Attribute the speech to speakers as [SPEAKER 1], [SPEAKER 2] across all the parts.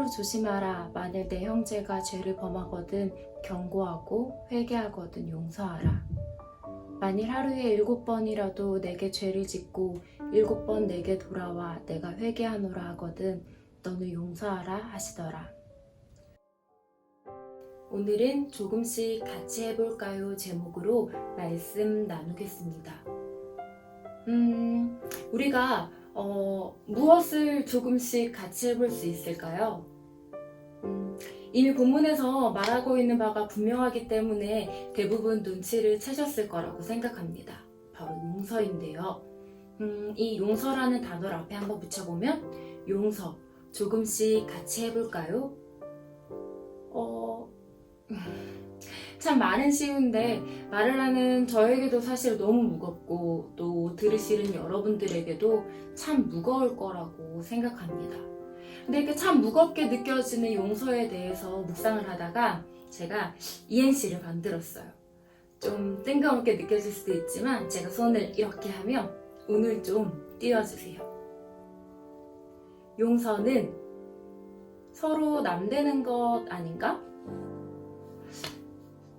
[SPEAKER 1] 서로 조심하라. 만일 내 형제가 죄를 범하거든 경고하고 회개하거든 용서하라. 만일 하루에 7번이라도 내게 죄를 짓고 7번 내게 돌아와 내가 회개하노라 하거든 너는 용서하라 하시더라. 오늘은 조금씩 같이 해볼까요? 제목으로 말씀 나누겠습니다. 우리가 무엇을 조금씩 같이 해볼 수 있을까요? 이미 본문에서 말하고 있는 바가 분명하기 때문에 대부분 눈치를 채셨을 거라고 생각합니다. 바로 용서인데요. 이 용서라는 단어를 앞에 한번 붙여보면 용서, 조금씩 같이 해볼까요? 참 말은 쉬운데 말을 하는 저에게도 사실 너무 무겁고 또 들으시는 여러분들에게도 참 무거울 거라고 생각합니다. 근데 이렇게 참 무겁게 느껴지는 용서에 대해서 묵상을 하다가 제가 이행시를 만들었어요. 좀 뜬금없게 느껴질 수도 있지만 제가 손을 이렇게 하면 운을 좀 띄워주세요. 용서는 서로 남대는 것 아닌가?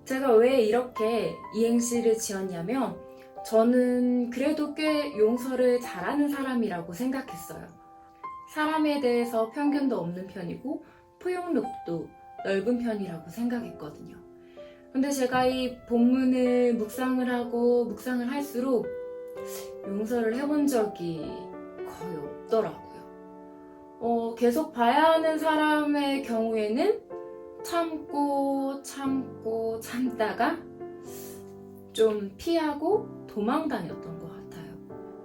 [SPEAKER 1] 제가 왜 이렇게 이행시를 지었냐면 저는 그래도 꽤 용서를 잘하는 사람이라고 생각했어요. 사람에 대해서 편견도 없는 편이고 포용력도 넓은 편이라고 생각했거든요. 근데 제가 이 본문을 묵상을 할수록 용서를 해본 적이 거의 없더라고요. 계속 봐야 하는 사람의 경우에는 참다가 좀 피하고 도망 다녔던 것 같아요.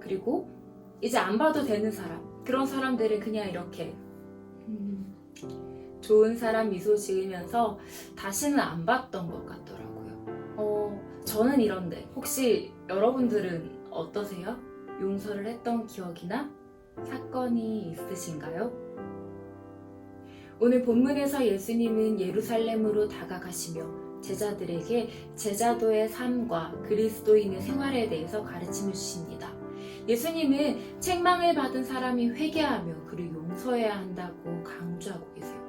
[SPEAKER 1] 그리고 이제 안 봐도 되는 사람, 그런 사람들은 그냥 이렇게 좋은 사람 미소 지으면서 다시는 안 봤던 것 같더라고요. 저는 이런데 혹시 여러분들은 어떠세요? 용서를 했던 기억이나 사건이 있으신가요? 오늘 본문에서 예수님은 예루살렘으로 다가가시며 제자들에게 제자도의 삶과 그리스도인의 생활에 대해서 가르침을 주십니다. 예수님은 책망을 받은 사람이 회개하며 그를 용서해야 한다고 강조하고 계세요.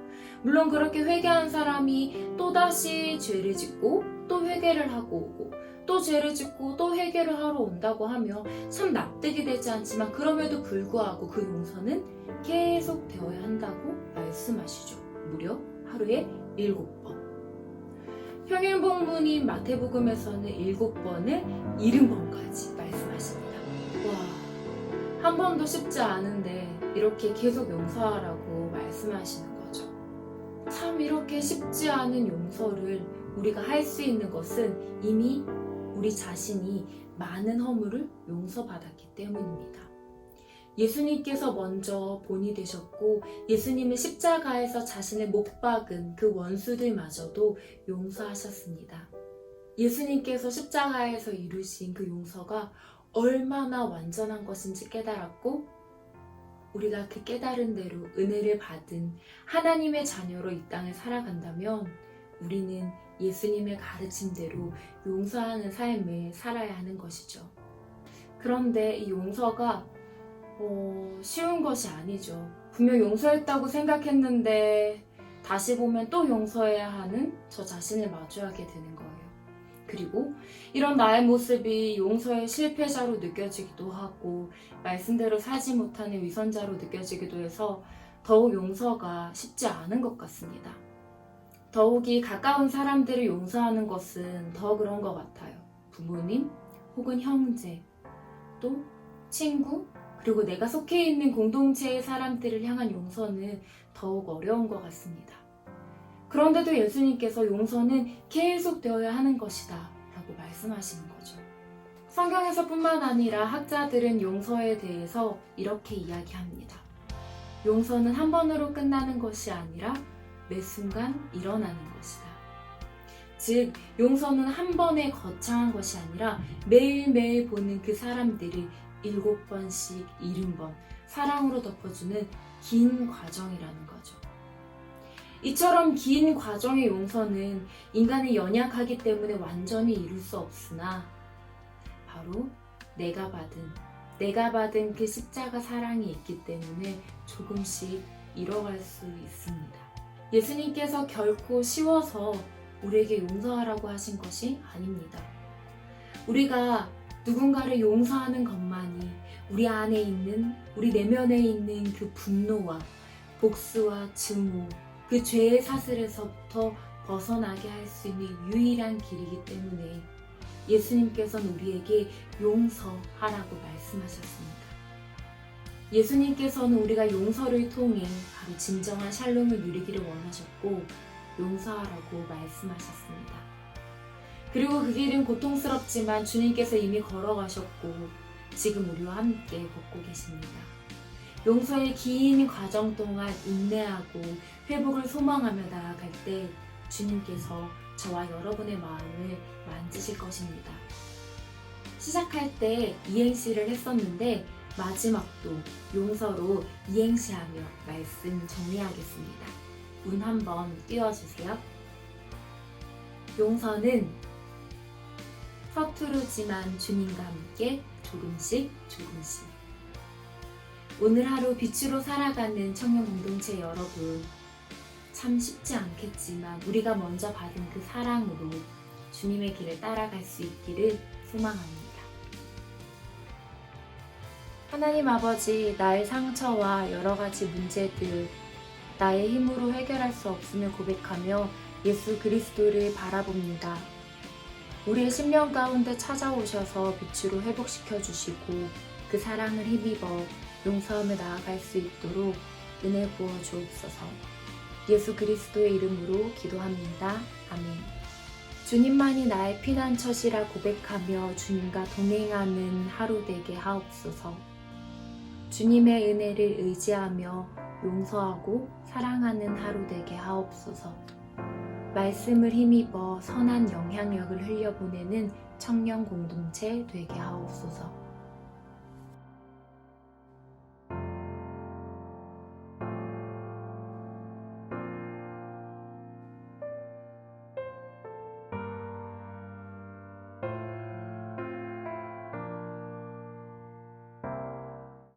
[SPEAKER 1] 물론 그렇게 회개한 사람이 또다시 죄를 짓고 또 회개를 하고 오고 또 죄를 짓고 또 회개를 하러 온다고 하며 참 납득이 되지 않지만 그럼에도 불구하고 그 용서는 계속 되어야 한다고 말씀하시죠. 무려 하루에 7번. 평행본문인 마태복음에서는 7번을 70번까지 말씀하십니다. 와, 한 번도 쉽지 않은데 이렇게 계속 용서하라고 말씀하시는 거죠. 참 이렇게 쉽지 않은 용서를 우리가 할 수 있는 것은 이미 우리 자신이 많은 허물을 용서받았기 때문입니다. 예수님께서 먼저 본이 되셨고 예수님은 십자가에서 자신을 못 박은 그 원수들마저도 용서하셨습니다. 예수님께서 십자가에서 이루신 그 용서가 얼마나 완전한 것인지 깨달았고 우리가 그 깨달은 대로 은혜를 받은 하나님의 자녀로 이 땅을 살아간다면 우리는 예수님의 가르침대로 용서하는 삶을 살아야 하는 것이죠. 그런데 이 용서가 쉬운 것이 아니죠. 분명 용서했다고 생각했는데 다시 보면 또 용서해야 하는 저 자신을 마주하게 되는 거예요. 그리고 이런 나의 모습이 용서의 실패자로 느껴지기도 하고 말씀대로 살지 못하는 위선자로 느껴지기도 해서 더욱 용서가 쉽지 않은 것 같습니다. 더욱이 가까운 사람들을 용서하는 것은 더 그런 것 같아요. 부모님 혹은 형제 또 친구 그리고 내가 속해 있는 공동체의 사람들을 향한 용서는 더욱 어려운 것 같습니다. 그런데도 예수님께서 용서는 계속 되어야 하는 것이다 라고 말씀하시는 거죠. 성경에서뿐만 아니라 학자들은 용서에 대해서 이렇게 이야기합니다. 용서는 한 번으로 끝나는 것이 아니라 매 순간 일어나는 것이다. 즉 용서는 한 번에 거창한 것이 아니라 매일매일 보는 그 사람들이 7번씩 70번 사랑으로 덮어주는 긴 과정이라는 거죠. 이처럼 긴 과정의 용서는 인간이 연약하기 때문에 완전히 이룰 수 없으나 바로 내가 받은 그 십자가 사랑이 있기 때문에 조금씩 이뤄갈 수 있습니다. 예수님께서 결코 쉬워서 우리에게 용서하라고 하신 것이 아닙니다. 우리가 누군가를 용서하는 것만이 우리 안에 있는, 우리 내면에 있는 그 분노와 복수와 증오, 그 죄의 사슬에서부터 벗어나게 할 수 있는 유일한 길이기 때문에 예수님께서는 우리에게 용서하라고 말씀하셨습니다. 예수님께서는 우리가 용서를 통해 바로 진정한 샬롬을 누리기를 원하셨고 용서하라고 말씀하셨습니다. 그리고 그 길은 고통스럽지만 주님께서 이미 걸어가셨고 지금 우리와 함께 걷고 계십니다. 용서의 긴 과정 동안 인내하고 회복을 소망하며 나아갈 때 주님께서 저와 여러분의 마음을 만지실 것입니다. 시작할 때 이행시를 했었는데 마지막도 용서로 이행시하며 말씀 정리하겠습니다. 운 한번 띄워주세요. 용서는 서투르지만 주님과 함께 조금씩 조금씩. 오늘 하루 빛으로 살아가는 청년 공동체 여러분, 참 쉽지 않겠지만 우리가 먼저 받은 그 사랑으로 주님의 길을 따라갈 수 있기를 소망합니다. 하나님 아버지, 나의 상처와 여러 가지 문제들, 나의 힘으로 해결할 수 없음을 고백하며 예수 그리스도를 바라봅니다. 우리의 심령 가운데 찾아오셔서 빛으로 회복시켜 주시고 그 사랑을 힘입어 용서하며 나아갈 수 있도록 은혜 부어 주옵소서. 예수 그리스도의 이름으로 기도합니다. 아멘. 주님만이 나의 피난처시라 고백하며 주님과 동행하는 하루 되게 하옵소서. 주님의 은혜를 의지하며 용서하고 사랑하는 하루 되게 하옵소서. 말씀을 힘입어 선한 영향력을 흘려보내는 청년 공동체 되게 하옵소서.